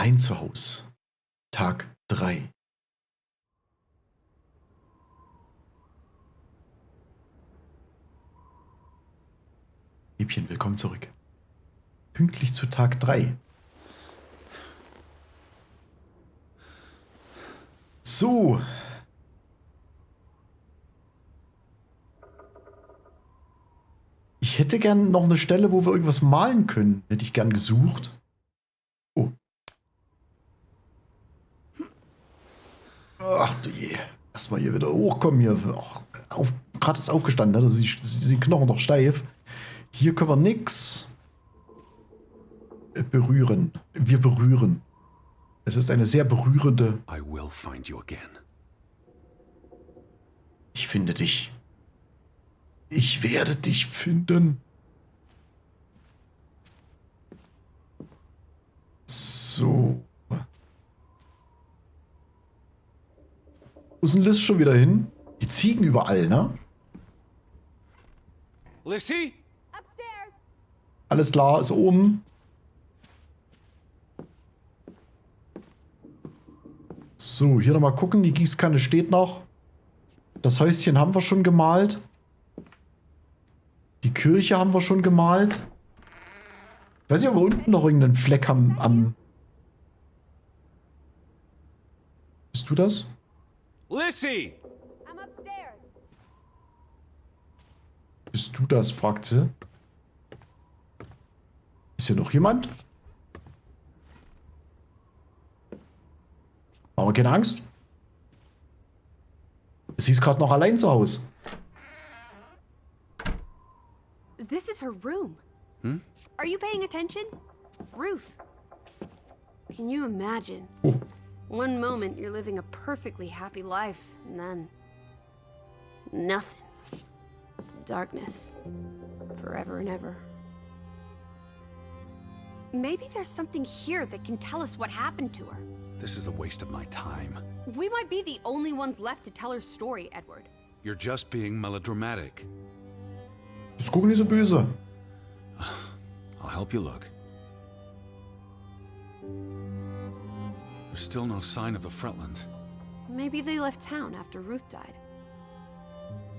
Allein zu Hause. Tag 3. Liebchen, willkommen zurück. Pünktlich zu Tag 3. So. Ich hätte gern noch eine Stelle, wo wir irgendwas malen können. Hätte ich gern gesucht. Oh. Ach du je. Erstmal hier wieder hochkommen hier. Gerade ist aufgestanden, ne? Sie sind Knochen noch steif. Hier können wir nix berühren. Wir berühren. Es ist eine sehr berührende. I will find you again. Ich finde dich. Ich werde dich finden. So. Wo ist denn Liz schon wieder hin? Die Ziegen überall, ne? Lissy? Alles klar, ist oben. So, hier nochmal gucken. Die Gießkanne steht noch. Das Häuschen haben wir schon gemalt. Die Kirche haben wir schon gemalt. Ich weiß nicht, ob wir unten noch irgendeinen Fleck haben am... Bist du das? Lissy! Bist du das? Fragt sie. Ist hier noch jemand? Aber keine Angst. Sie ist gerade noch allein zu Hause. This is her room. Are you paying attention? Ruth. Can you imagine? Oh. One moment you're living a perfectly happy life, and then... nothing. Darkness. Forever and ever. Maybe there's something here that can tell us what happened to her. This is a waste of my time. We might be the only ones left to tell her story, Edward. You're just being melodramatic. Bist guck nicht so böse. I'll help you look. There's still no sign of the Fretlands. Maybe they left town after Ruth died.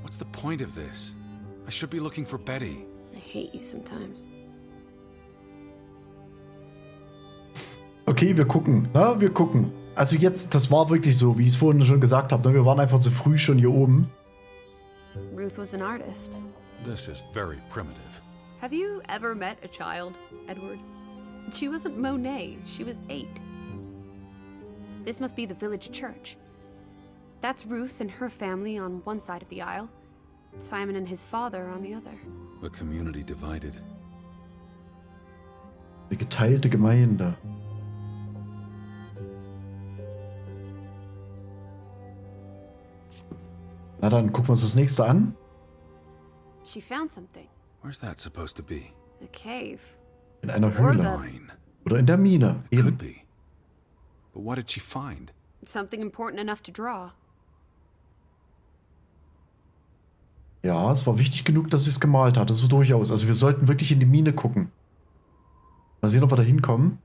What's the point of this? I should be looking for Betty. I hate you sometimes. Okay, wir gucken. Na, wir gucken. Also jetzt, das war wirklich so, wie ich es vorhin schon gesagt habe. Ne? Wir waren einfach zu früh schon hier oben. Ruth was an artist. This is very primitive. Have you ever met a child, Edward? She wasn't Monet, she was 8. This must be the village church. That's Ruth and her family on one side of the aisle, Simon and his father on the other. The community divided. Die geteilte Gemeinde. Na dann, gucken wir uns das nächste an. She found something. Where's that supposed to be? A cave. In einer Or Höhle. Mine. Oder in der Mine. It could Eben. be. But what did she find? Something important enough to draw. Ja, es war wichtig genug, dass sie es gemalt hat. Das war durchaus. Also wir sollten wirklich in die Mine gucken. Mal sehen, ob wir da hinkommen.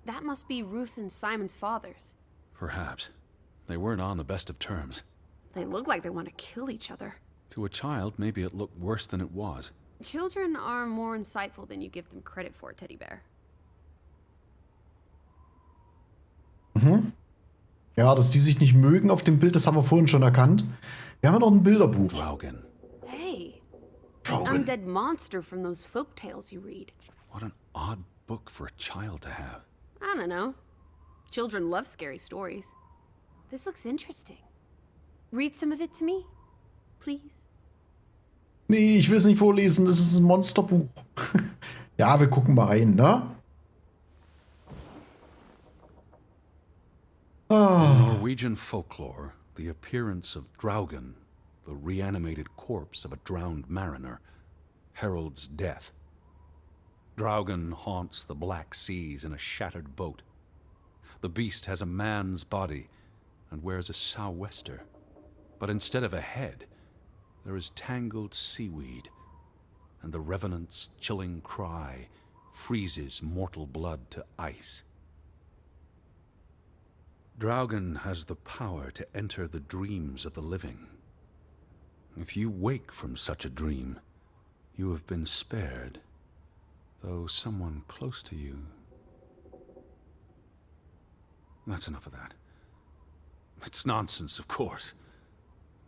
That must be Ruth and Simon's fathers. Perhaps. They weren't on the best of terms. They look like they want to kill each other. To a child, maybe it looked worse than it was. Children are more insightful than you give them credit for, Teddy Bear. Mhm. Ja, dass die sich nicht mögen auf dem Bild, das haben wir vorhin schon erkannt. Wir haben ja noch ein Bilderbuch. Draugen. Hey, Draugen. an undead monster from those folk tales you read. What an odd book for a child to have. I don't know. Children love scary stories. This looks interesting. Read some of it to me, please. Nee, ich will es nicht vorlesen, das ist ein Monsterbuch. Ja, wir gucken mal rein, ne? In Norwegian folklore, the appearance of Draugen, the reanimated corpse of a drowned mariner, heralds death. Draugen haunts the Black Seas in a shattered boat. The beast has a man's body and wears a sou'wester, but instead of a head, there is tangled seaweed, and the revenant's chilling cry freezes mortal blood to ice. Draugen has the power to enter the dreams of the living. If you wake from such a dream, you have been spared, though someone close to you... That's enough of that. It's nonsense, of course.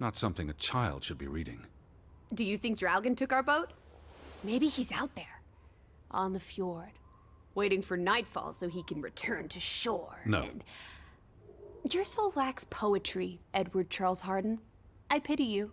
Not something a child should be reading. Do you think Draugen took our boat? Maybe he's out there, on the fjord, waiting for nightfall so he can return to shore. No. And... Your soul lacks poetry, Edward Charles Harden. I pity you.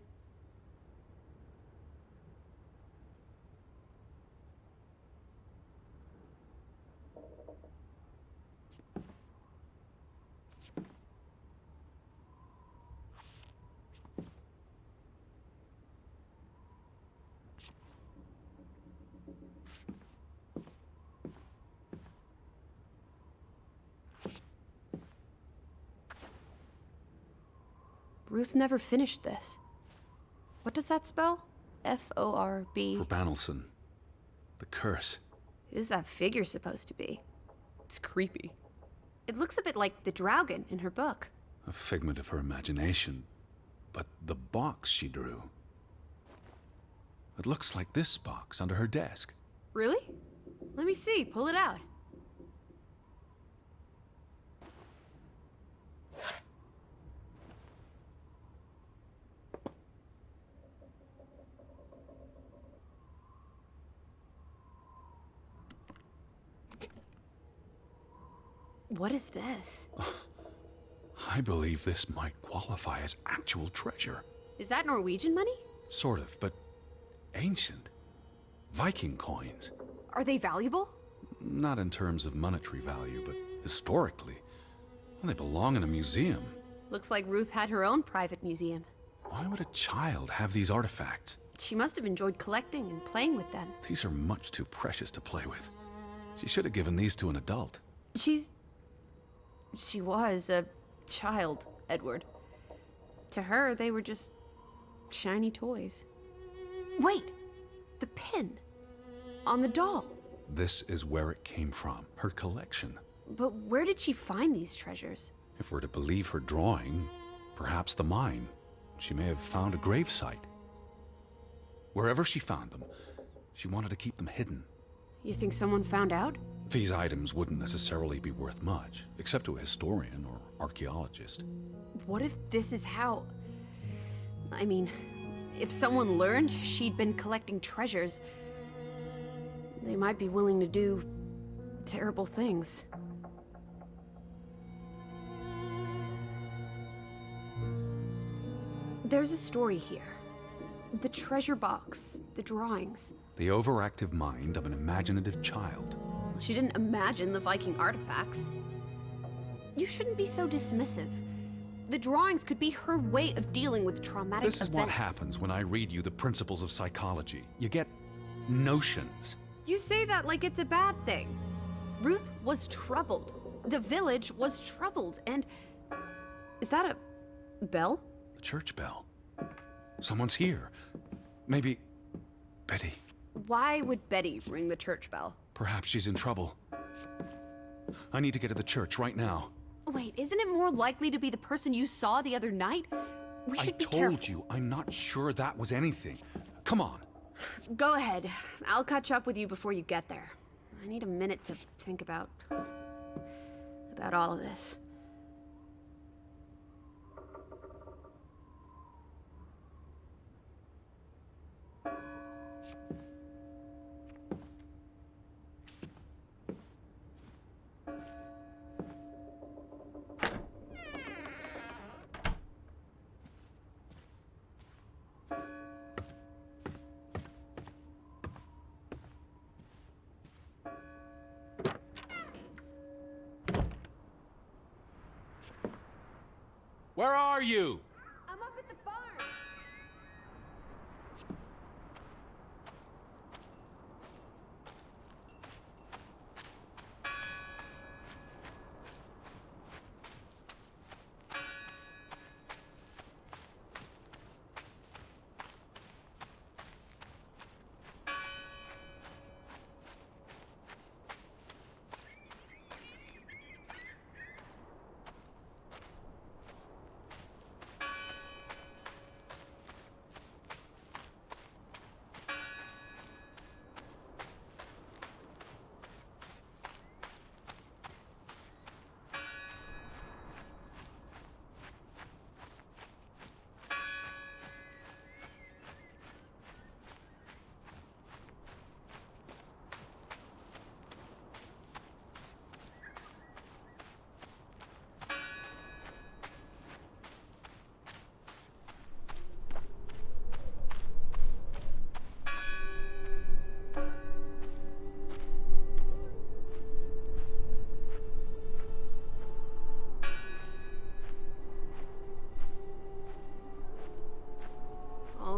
Ruth never finished this. What does that spell? F-O-R-B. 𝕃𝕚𝕟𝕤𝕤. The curse. Who's that figure supposed to be? It's creepy. It looks a bit like the Draugen in her book. A figment of her imagination. But the box she drew... It looks like this box under her desk. Really? Let me see. Pull it out. What is this? I believe this might qualify as actual treasure. Is that Norwegian money? Sort of, but ancient. Viking coins. Are they valuable? Not in terms of monetary value, but historically. Well, they belong in a museum. Looks like Ruth had her own private museum. Why would a child have these artifacts? She must have enjoyed collecting and playing with them. These are much too precious to play with. She should have given these to an adult. She was a child, Edward. To her, they were just shiny toys. Wait! The pin! On the doll! This is where it came from, her collection. But where did she find these treasures? If we're to believe her drawing, perhaps the mine. She may have found a gravesite. Wherever she found them, she wanted to keep them hidden. You think someone found out? These items wouldn't necessarily be worth much, except to a historian or archaeologist. What if this is how... I mean, if someone learned she'd been collecting treasures, they might be willing to do terrible things. There's a story here. The treasure box, the drawings. The overactive mind of an imaginative child. She didn't imagine the Viking artifacts. You shouldn't be so dismissive. The drawings could be her way of dealing with traumatic events. This is what happens when I read you the principles of psychology. You get notions. You say that like it's a bad thing. Ruth was troubled. The village was troubled, and... Is that a bell? The church bell. Someone's here. Maybe... Betty. Why would Betty ring the church bell? Perhaps she's in trouble. I need to get to the church right now. Wait, isn't it more likely to be the person you saw the other night? We should be careful. I told you, I'm not sure that was anything. Come on. Go ahead. I'll catch up with you before you get there. I need a minute to think about all of this. Where are you? I'm up at the barn.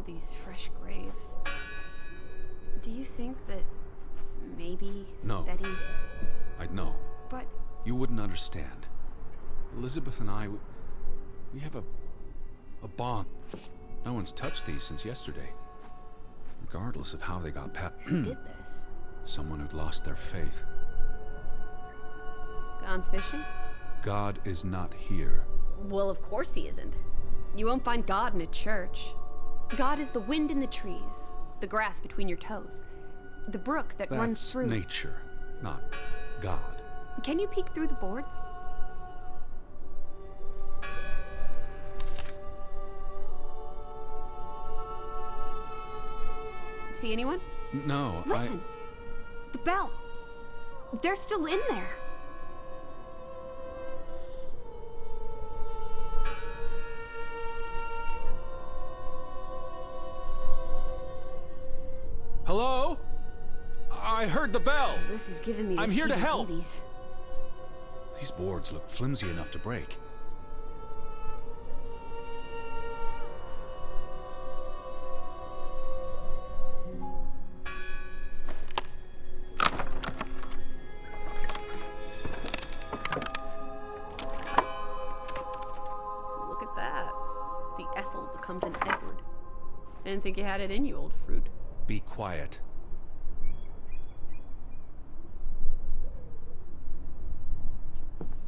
these fresh graves. Do you think that maybe No. Betty... I'd know. But You wouldn't understand. Elizabeth and I, we have a bond. No one's touched these since yesterday. Regardless of how they got past. who did this? Someone who'd lost their faith. Gone fishing? God is not here. Well, of course he isn't. You won't find God in a church. God is the wind in the trees, the grass between your toes, the brook that runs That's through. nature, not God. Can you peek through the boards? See anyone? No, Listen! The bell! They're still in there! Hello? I heard the bell! This is giving me the I'm here to help. heebie-jeebies. These boards look flimsy enough to break. Look at that. The Ethel becomes an Edward. I didn't think you had it in you, old fruit. Be quiet.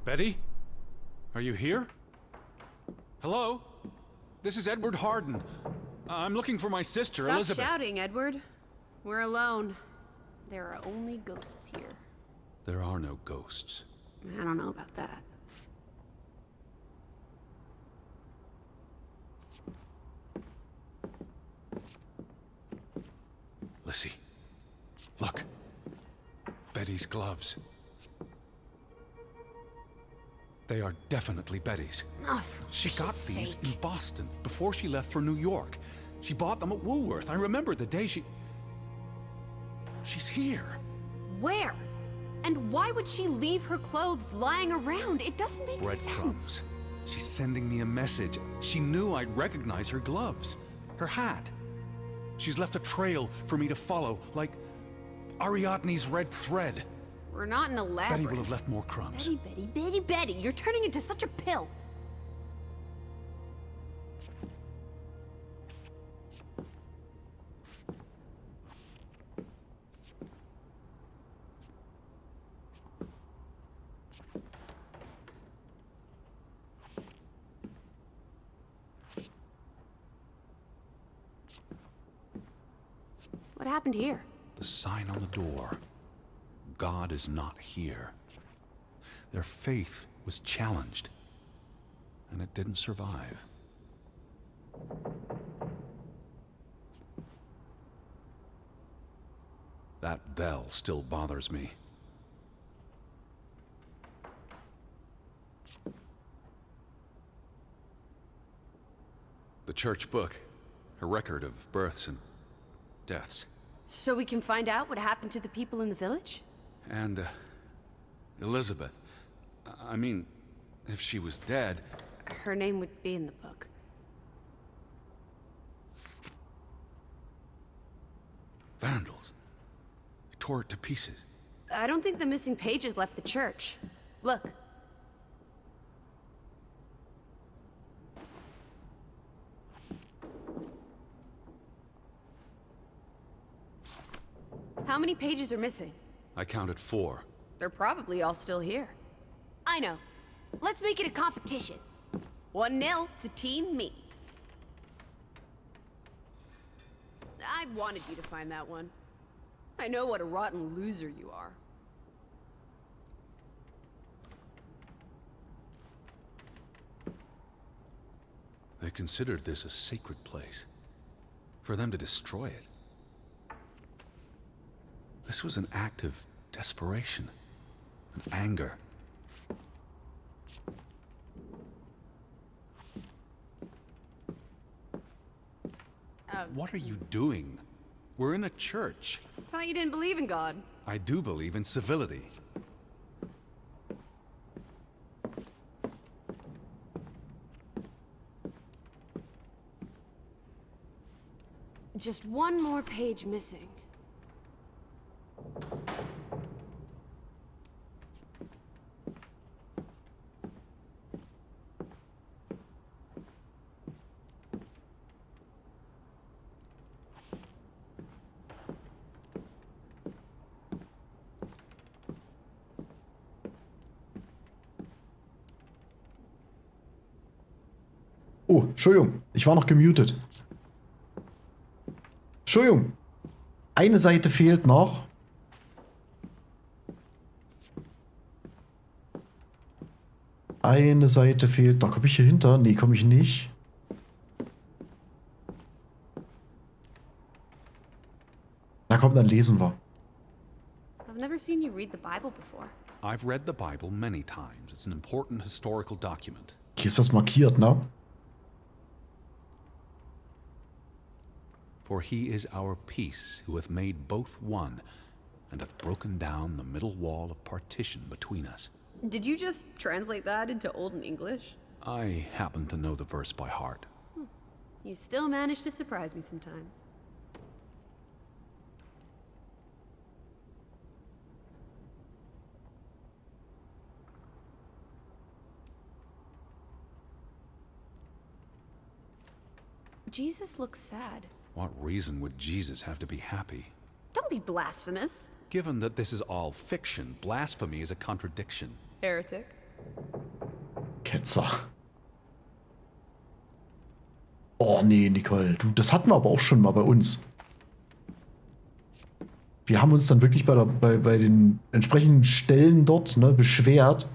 Betty? Are you here? Hello? This is Edward Harden. I'm looking for my sister, Stop Elizabeth. shouting, Edward. We're alone. There are only ghosts here. There are no ghosts. I don't know about that. Lissy, look. Betty's gloves. They are definitely Betty's. Oh, for She got Pete's these sake. in Boston before she left for New York. She bought them at Woolworth. I remember the day She's here. Where? And why would she leave her clothes lying around? It doesn't make Breadcrumbs. sense. She's sending me a message. She knew I'd recognize her gloves, her hat. She's left a trail for me to follow, like Ariadne's red thread. We're not in a labyrinth. Betty will have left more crumbs. Betty, you're turning into such a pill. What happened here? The sign on the door. God is not here. Their faith was challenged, and it didn't survive. That bell still bothers me. The church book, a record of births and deaths. So we can find out what happened to the people in the village? And, Elizabeth. I mean, if she was dead... Her name would be in the book. Vandals. They tore it to pieces. I don't think the missing pages left the church. Look. How many pages are missing? I counted 4. They're probably all still here. I know. Let's make it a competition. 1-0 to Team Me. I wanted you to find that one. I know what a rotten loser you are. They considered this a sacred place. For them to destroy it. This was an act of desperation and anger. What are you doing? We're in a church. Thought you didn't believe in God. I do believe in civility. Just one more page missing. Oh, Entschuldigung, ich war noch gemutet. Entschuldigung. Eine Seite fehlt noch. Eine Seite fehlt noch. Komme ich hier hinter? Nee, komme ich nicht. Na komm, dann lesen wir. I've never seen you read the Bible before. I've read the Bible many times. It's an important historical document. Hier ist was markiert, ne? For he is our peace, who hath made both one, and hath broken down the middle wall of partition between us. Did you just translate that into Olden English? I happen to know the verse by heart. You still manage to surprise me sometimes. Jesus looks sad. What reason would Jesus have to be happy? Don't be blasphemous. Given that this is all fiction, blasphemy is a contradiction. Heretic. Ketzer. Oh nee, Nicole, du, das hatten wir aber auch schon mal bei uns. Wir haben uns dann wirklich bei den entsprechenden Stellen dort, ne, beschwert.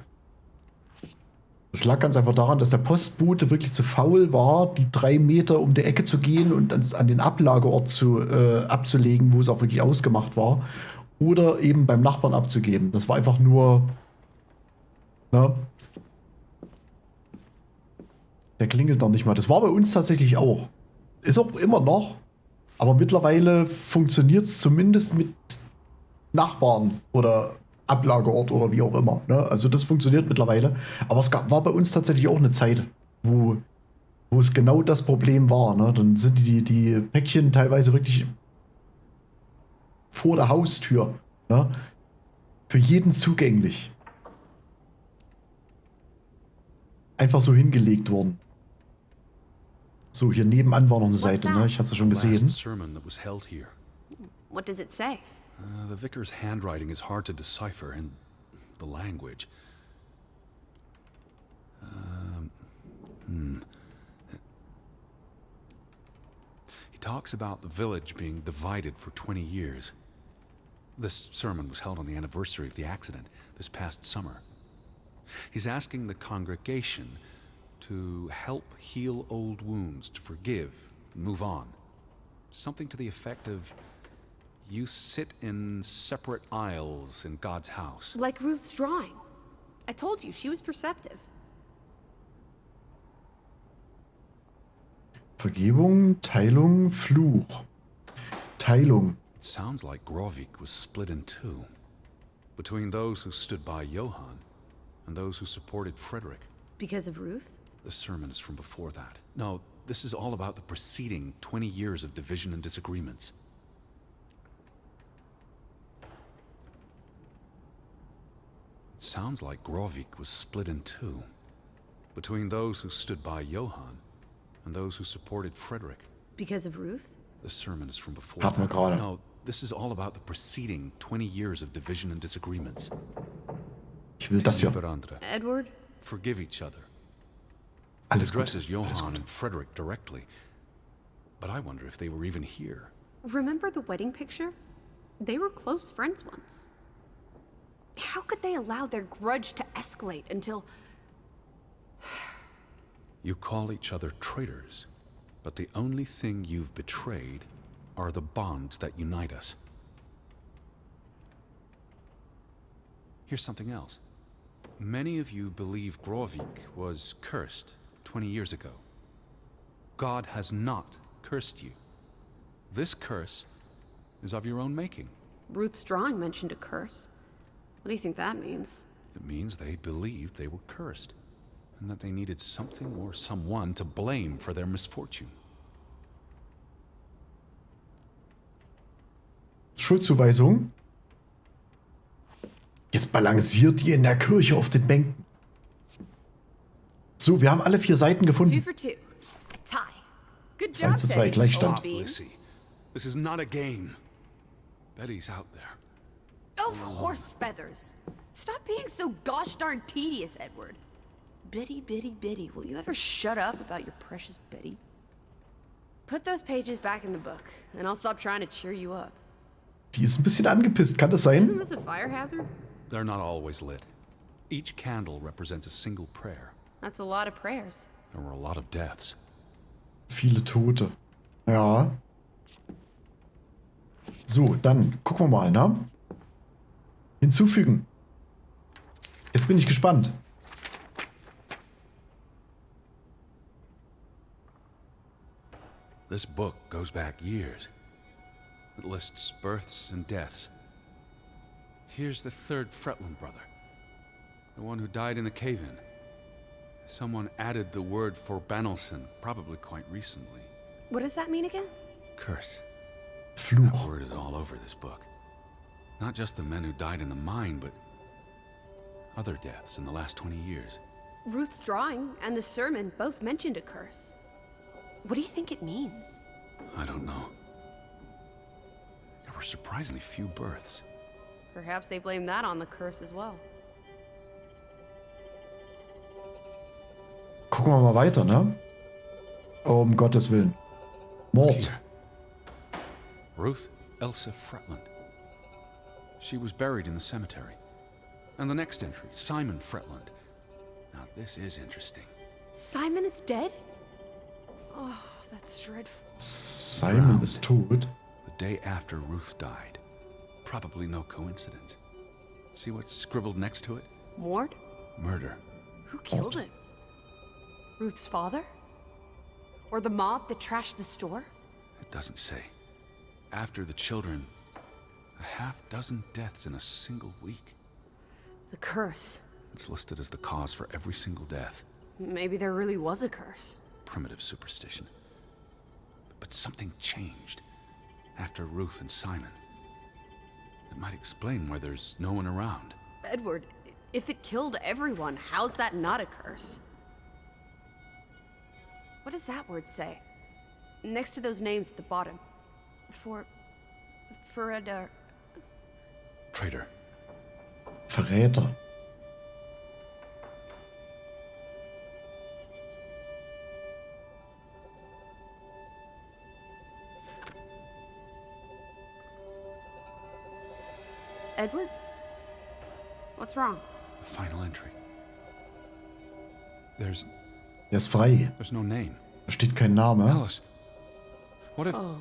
Das lag ganz einfach daran, dass der Postbote wirklich zu faul war, die 3 Meter um die Ecke zu gehen und an den Ablageort abzulegen, wo es auch wirklich ausgemacht war. Oder eben beim Nachbarn abzugeben. Das war einfach nur... Ne? Der klingelt noch nicht mal. Das war bei uns tatsächlich auch. Ist auch immer noch. Aber mittlerweile funktioniert es zumindest mit Nachbarn oder Ablageort oder wie auch immer. Ne? Also das funktioniert mittlerweile. Aber war bei uns tatsächlich auch eine Zeit, wo es genau das Problem war. Ne? Dann sind die Päckchen teilweise wirklich vor der Haustür. Ne? Für jeden zugänglich. Einfach so hingelegt worden. So, hier nebenan war noch eine Seite. Ne? Ich hatte es ja schon gesehen. Last sermon that was held here. What does it say? The vicar's handwriting is hard to decipher, and the language. He talks about the village being divided for 20 years. This sermon was held on the anniversary of the accident this past summer. He's asking the congregation to help heal old wounds, to forgive, and move on. Something to the effect of, you sit in separate aisles in God's house. Like Ruth's drawing. I told you, she was perceptive. Vergebung, Teilung, Fluch. Teilung. It sounds like Grovik was split in two, between those who stood by Johann and those who supported Frederick. Because of Ruth? The sermon is from before that. No, this is all about the preceding 20 years of division and disagreements. It sounds like Grovik was split in two, between those who stood by Johann and those who supported Frederick. Because of Ruth? The sermon is from before Hatten wir that. gerade. No, this is all about the preceding 20 years of division and disagreements. Ich will das hier. Edward? Forgive each other. Alles gut. Addresses Johann and Frederick directly. But I wonder if they were even here. Remember the wedding picture? They were close friends once. How could they allow their grudge to escalate until... You call each other traitors, but the only thing you've betrayed are the bonds that unite us. Here's something else. Many of you believe Grovik was cursed 20 years ago. God has not cursed you. This curse is of your own making. Ruth's drawing mentioned a curse. What do you think that means? It means they believed they were cursed, and that they needed something or someone to blame for their misfortune. Schuldzuweisung. Jetzt balanciert ihr in der Kirche auf den Bänken. So, wir haben alle 4 Seiten 2 gefunden. for 2. A tie. Good 2 job, zu 2, Teddy. Gleichstand. Stop, Lissy. This is not a game. Betty's out there. Of horse feathers. Stop being so gosh darn tedious, Edward. Biddy, biddy, biddy. Will you ever shut up about your precious Betty? Put those pages back in the book, and I'll stop trying to cheer you up. Die ist ein bisschen angepisst, kann das Isn't sein? this a fire hazard? They're not always lit. Each candle represents a single prayer. That's a lot of prayers. There were a lot of deaths. Viele Tote. Ja. So, dann gucken wir mal, ne? Hinzufügen. Jetzt bin ich gespannt. This book goes back years. It lists births and deaths. Here's the 3rd Fretland brother. The one who died in the cave-in. Someone added the word for 𝕃𝕚𝕟𝕤𝕤, probably quite recently. What does that mean again? Curse. That Fluch. word is all over this book. Not just the men who died in the mine, but other deaths in the last 20 years. Ruth's drawing and the sermon both mentioned a curse. What do you think it means? I don't know. There were surprisingly few births. Perhaps they blame that on the curse as well. Gucken wir mal weiter, ne? Um Gottes Willen. Mord. Here. Ruth Elsa Fretland. She was buried in the cemetery. And the next entry, Simon Fretland. Now this is interesting. Simon is dead? Oh, that's dreadful. Simon ist tot. The day after Ruth died. Probably no coincidence. See what's scribbled next to it? Mord? Murder. Who killed him? Ruth's father? Or the mob that trashed the store? It doesn't say. After the children, a half-dozen deaths in a single week. The curse. It's listed as the cause for every single death. Maybe there really was a curse. Primitive superstition. But something changed after Ruth and Simon. It might explain why there's no one around. Edward, if it killed everyone, how's that not a curse? What does that word say? Next to those names at the bottom. For Traitor. Verräter. Edward? What's wrong? Final entry. There's Der ist frei. no name. Da steht kein Name. Alice. What if Oh,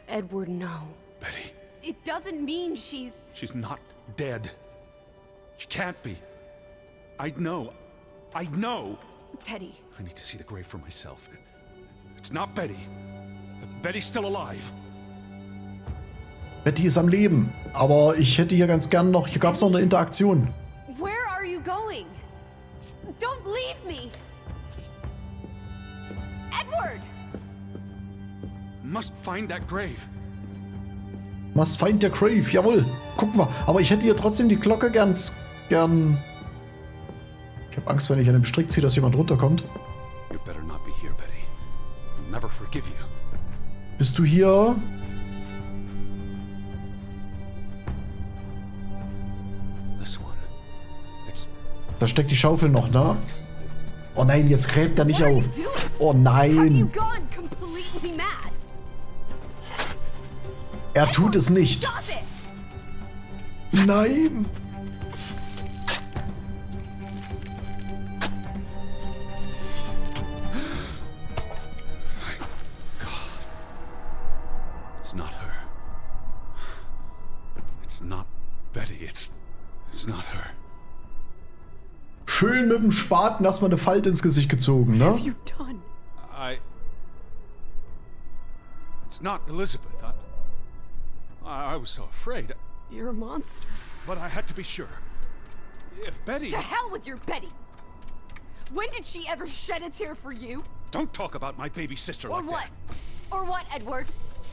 Edward, no. Betty? It doesn't mean she's... She's not dead. She can't be. I'd know. I'd know. Teddy. I need to see the grave for myself. It's not Betty. Betty's still alive. Betty ist am Leben. Aber ich hätte hier ganz gern noch... Hier gab es noch eine Interaktion. Where are you going? Don't leave me! Edward! Must find that grave. Must find the grave. Jawohl. Gucken wir. Aber ich hätte hier trotzdem die Glocke gern... Ich habe Angst, wenn ich an dem Strick ziehe, dass jemand runterkommt. You better not be here, Betty. I'll never forgive you. Bist du hier? This one. It's Da steckt die Schaufel noch, ne? Oh nein, jetzt gräbt er nicht What are you auf. doing? Oh Have you nein. gone completely mad? Er tut es nicht. Stop it! Nein. Thank God. It's not her. It's not Betty. It's not her. Schön mit dem Spaten erstmal eine Falte ins Gesicht gezogen, What have ne? you done? It's not Elizabeth. I was so afraid. You're a monster. But I had to be sure. If Betty... To hell with your Betty! When did she ever shed a tear for you? Don't talk about my baby sister Or like what? that. Or what, Edward?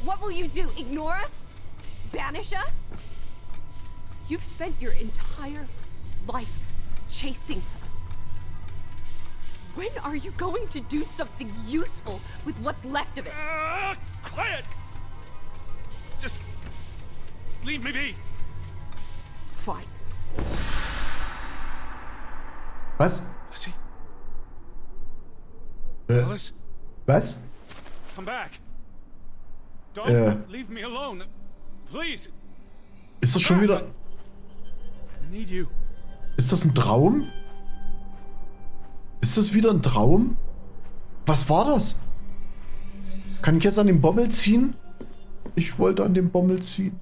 What will you do? Ignore us? banish us? You've spent your entire life chasing her. When are you going to do something useful with what's left of it? Quiet! Just leave me be. Fine. Was? Lissy? Alice? Was? Come back. Don't leave me alone. Please. Ist das schon wieder... I need you. Ist das ein Traum? Ist das wieder ein Traum? Was war das? Kann ich jetzt an den Bommel ziehen? Ich wollte an den Bommel ziehen.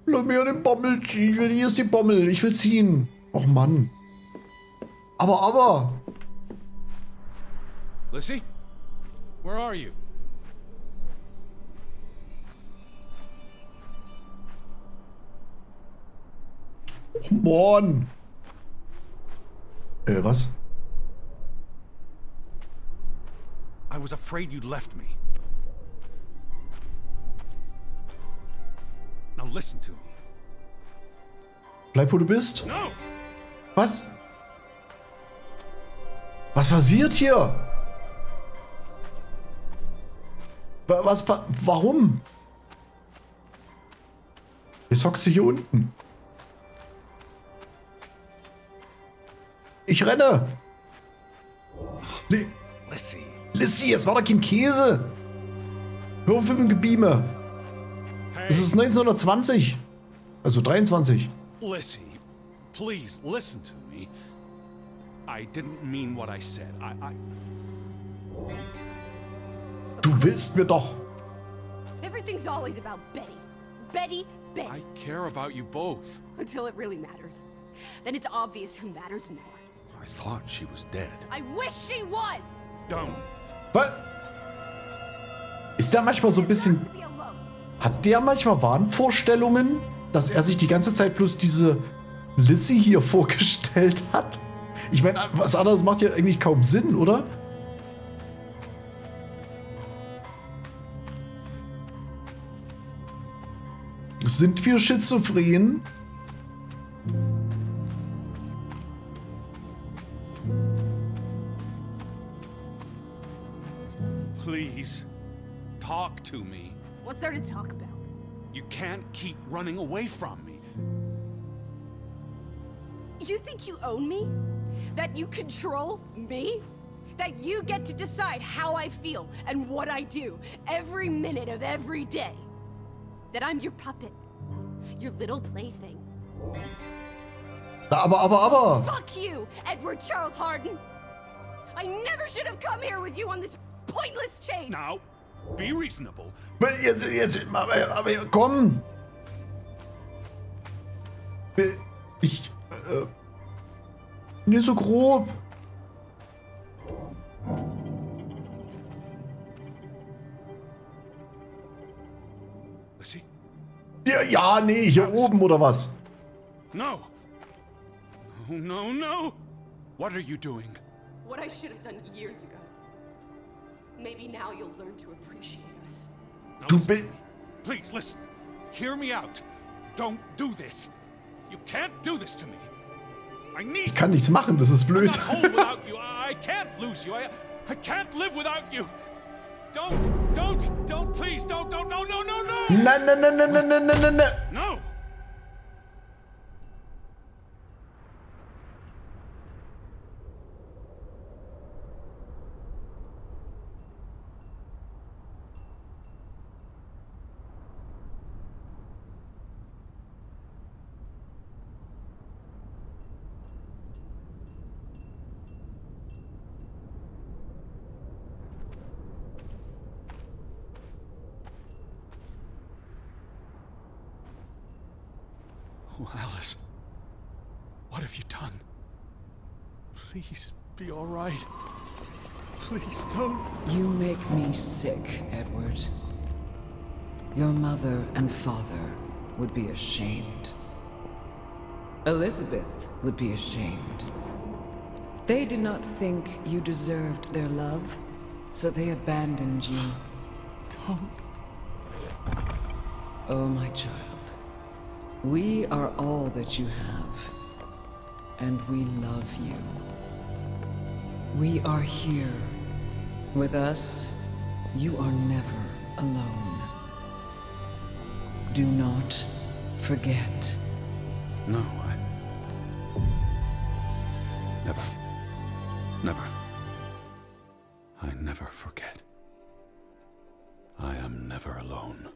Lass mich an den Bommel ziehen. Hier ist die Bommel. Ich will ziehen. Och Mann. Aber. Lissy? Where are you? Och Mann. Was? I was afraid you'd left me. Now listen to me. Bleib, wo du bist. No! Was? Was passiert hier? Warum? Jetzt hockst du hier unten. Ich renne. Lissy. Lissy, es war doch kein Käse. Hör auf mit dem Gebieme. Es ist 1920. Also 23. Lissy, please listen to me. I didn't mean what I said. Du willst mir doch. Everything's always about Betty. Betty, Betty. I care about you both. Until it really matters. Then it's obvious who matters more. I thought she was dead. I wish she was! Don't. Was? Ist der manchmal so ein bisschen... Hat der manchmal Wahnvorstellungen, dass er sich die ganze Zeit bloß diese Lissy hier vorgestellt hat? Ich meine, was anderes macht ja eigentlich kaum Sinn, oder? Sind wir schizophren? Please, talk to me. What's there to talk about? You can't keep running away from me. You think you own me? That you control me? That you get to decide how I feel and what I do every minute of every day? That I'm your puppet, your little plaything? Aber. Fuck you, Edward Charles Harden! I never should have come here with you on this pointless chase! Now, be reasonable. Jetzt, aber komm! Nicht so grob. Lissy? Ja, nee, hier oben oder was? No. Oh, no. What are you doing? What I should have done years ago. Maybe now you'll learn to appreciate us. Now Du listen bist... to me. Please, listen. Hear me out. Don't do this. You can't do this to me. I need Ich kann nichts machen, das ist I'm blöd. not whole without you. I can't lose you. I can't live without you. Don't, please, don't, no. Nein. No. Oh, Alice, what have you done? Please be all right. Please don't. You make me sick, Edward. Your mother and father would be ashamed. Elizabeth would be ashamed. They did not think you deserved their love, so they abandoned you. Oh, my child, we are all that you have, and we love you. We are here. With us, you are never alone. Do not forget. No, Never. Never. I never forget. I am never alone.